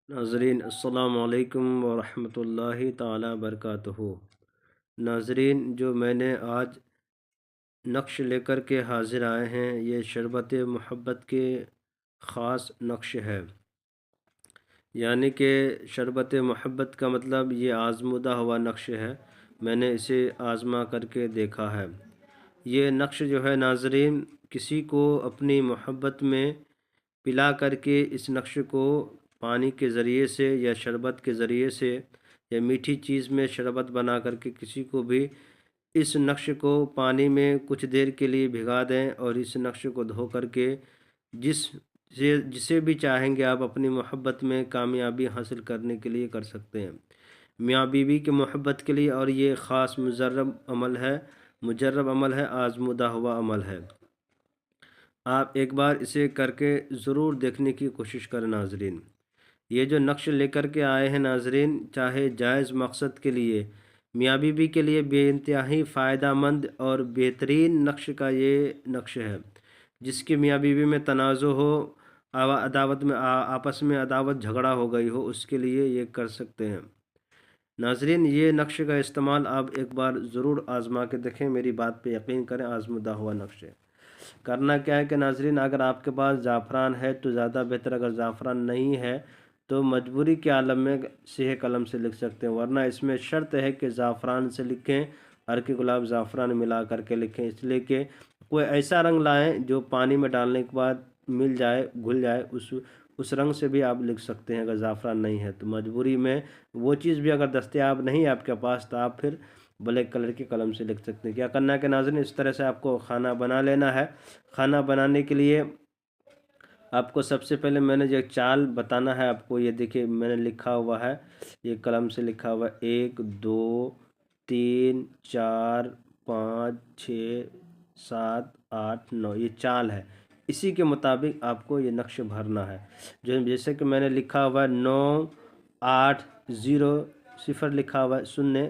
ناظرین السلام علیکم ورحمۃ اللہ تعالی وبرکاتہ۔ ناظرین، جو میں نے آج نقش لے کر کے حاضر آئے ہیں، یہ شربت محبت کے خاص نقش ہے۔ یعنی کہ شربت محبت کا مطلب یہ آزمودہ ہوا نقش ہے، میں نے اسے آزما کر کے دیکھا ہے۔ یہ نقش جو ہے ناظرین، کسی کو اپنی محبت میں پلا کر کے اس نقش کو پانی کے ذریعے سے یا شربت کے ذریعے سے یا میٹھی چیز میں شربت بنا کر کے کسی کو بھی اس نقش کو پانی میں کچھ دیر کے لیے بھگا دیں، اور اس نقش کو دھو کر کے جسے بھی چاہیں گے آپ اپنی محبت میں کامیابی حاصل کرنے کے لیے کر سکتے ہیں، میاں بیوی کی محبت کے لیے۔ اور یہ خاص مجرب عمل ہے، آزمودہ ہوا عمل ہے۔ آپ ایک بار اسے کر کے ضرور دیکھنے کی کوشش کریں ناظرین۔ یہ جو نقش لے کر کے آئے ہیں ناظرین، چاہے جائز مقصد کے لیے، میاں بیوی کے لیے بے انتہائی فائدہ مند اور بہترین نقش کا یہ نقش ہے۔ جس کی میاں بیوی میں تنازع ہو، آپس میں عداوت جھگڑا ہو گئی ہو، اس کے لیے یہ کر سکتے ہیں۔ ناظرین، یہ نقش کا استعمال آپ ایک بار ضرور آزما کے دیکھیں، میری بات پہ یقین کریں، آزمودہ ہوا نقش ہے۔ کرنا کیا ہے کہ ناظرین، اگر آپ کے پاس زعفران ہے تو زیادہ بہتر، اگر زعفران نہیں ہے تو مجبوری کے عالم میں سیاہ قلم سے لکھ سکتے ہیں، ورنہ اس میں شرط ہے کہ زعفران سے لکھیں، ہر گلاب زعفران ملا کر کے لکھیں، اس لیے کہ کوئی ایسا رنگ لائیں جو پانی میں ڈالنے کے بعد مل جائے، گھل جائے، اس رنگ سے بھی آپ لکھ سکتے ہیں اگر زعفران نہیں ہے تو۔ مجبوری میں وہ چیز بھی اگر دستیاب نہیں ہے آپ کے پاس تو آپ پھر بلیک کلر کی قلم سے لکھ سکتے ہیں۔ کیا کرنا ہے کہ ناظرین، اس طرح سے آپ کو کھانا بنا لینا ہے۔ کھانا بنانے کے لیے آپ کو سب سے پہلے میں نے جو چال بتانا ہے آپ کو، یہ دیکھیے میں نے لکھا ہوا ہے، یہ قلم سے لکھا ہوا ہے 1 2 3 4 5 6 7 8 9، یہ چال ہے۔ اسی کے مطابق آپ کو یہ نقش بھرنا ہے، جیسے کہ میں نے لکھا ہوا ہے 9 8 0 0 لکھا ہوا ہے 0۔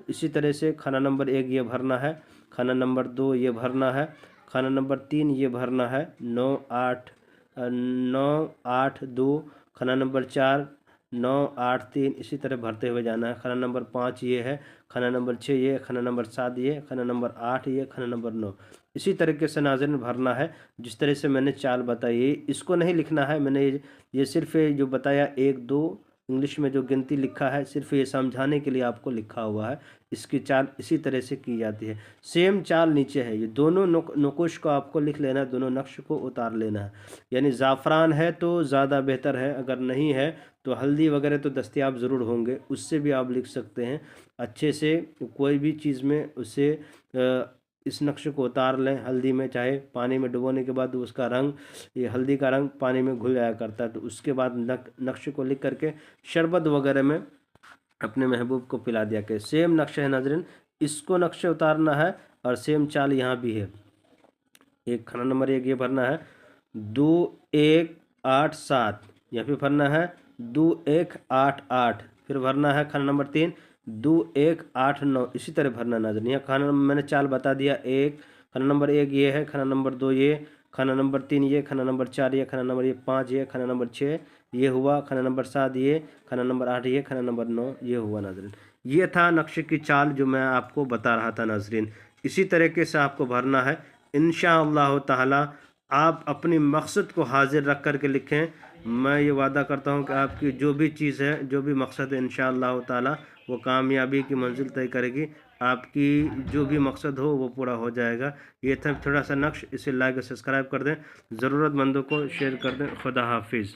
اسی طرح سے کھانا نمبر 1 یہ بھرنا ہے، کھانا نمبر 2 یہ بھرنا ہے، کھانا نمبر 3 یہ بھرنا ہے 9 8 2، کھانا نمبر 4 9 8 3، اسی طرح بھرتے ہوئے جانا ہے۔ کھانا نمبر 5 یہ ہے، کھانا نمبر 6 یہ، کھانا نمبر 7 یہ، کھانا نمبر 8 یہ، کھانا نمبر 9، اسی طریقے سے ناظرین بھرنا ہے جس طرح سے میں نے چال بتائی۔ اس کو نہیں لکھنا ہے، میں نے یہ صرف جو بتایا 1 2 انگلش میں جو گنتی لکھا ہے، صرف یہ سمجھانے کے لیے آپ کو لکھا ہوا ہے۔ اس کی چال اسی طرح سے کی جاتی ہے، سیم چال نیچے ہے، یہ دونوں نقوش کو آپ کو لکھ لینا ہے، دونوں نقش کو اتار لینا ہے۔ یعنی زعفران ہے تو زیادہ بہتر ہے، اگر نہیں ہے تو ہلدی وغیرہ تو دستیاب ضرور ہوں گے، اس سے بھی آپ لکھ سکتے ہیں اچھے سے، کوئی بھی چیز میں اسے اس نقش کو اتار لیں۔ ہلدی میں چاہے پانی میں ڈبونے کے بعد اس کا رنگ، یہ ہلدی کا رنگ پانی میں گھل جایا کرتا ہے، تو اس کے بعد نقش کو لکھ کر کے شربت وغیرہ میں اپنے محبوب کو پلا دیا کہ سیم نقش ہے ناظرین، اس کو نقش اتارنا ہے، اور سیم چال یہاں بھی ہے۔ ایک کھانا نمبر 1 یہ بھرنا ہے 2 1 8 7، یا پھر بھرنا ہے 2 1 8 8، پھر بھرنا ہے کھانا نمبر 3 2 1 8 9، اسی طرح بھرنا ہے ناظرین۔ یہاں کھانا میں نے چال بتا دیا، کھانا نمبر 1 یہ ہے، کھانا نمبر 2 یہ، کھانا نمبر 3 یہ، کھانا نمبر 4 یہ، کھانا نمبر 5 یہ، کھانا نمبر 6 یہ ہوا، کھانا نمبر 7 یہ، کھانا نمبر 8 یہ، کھانا نمبر 9 یہ ہوا ناظرین۔ یہ تھا نقش کی چال جو میں آپ کو بتا رہا تھا ناظرین، اسی طریقے سے آپ کو بھرنا ہے انشاءاللہ تعالی۔ آپ اپنی مقصد کو حاضر رکھ کر کے لکھیں، میں یہ وعدہ کرتا ہوں کہ آپ کی جو بھی چیز ہے، جو بھی مقصد ہے، انشاءاللہ تعالی وہ کامیابی کی منزل طے کرے گی، آپ کی جو بھی مقصد ہو وہ پورا ہو جائے گا۔ یہ تھا تھوڑا سا نقش، اسے لائک اور سبسکرائب کر دیں، ضرورت مندوں کو شیئر کر دیں۔ خدا حافظ۔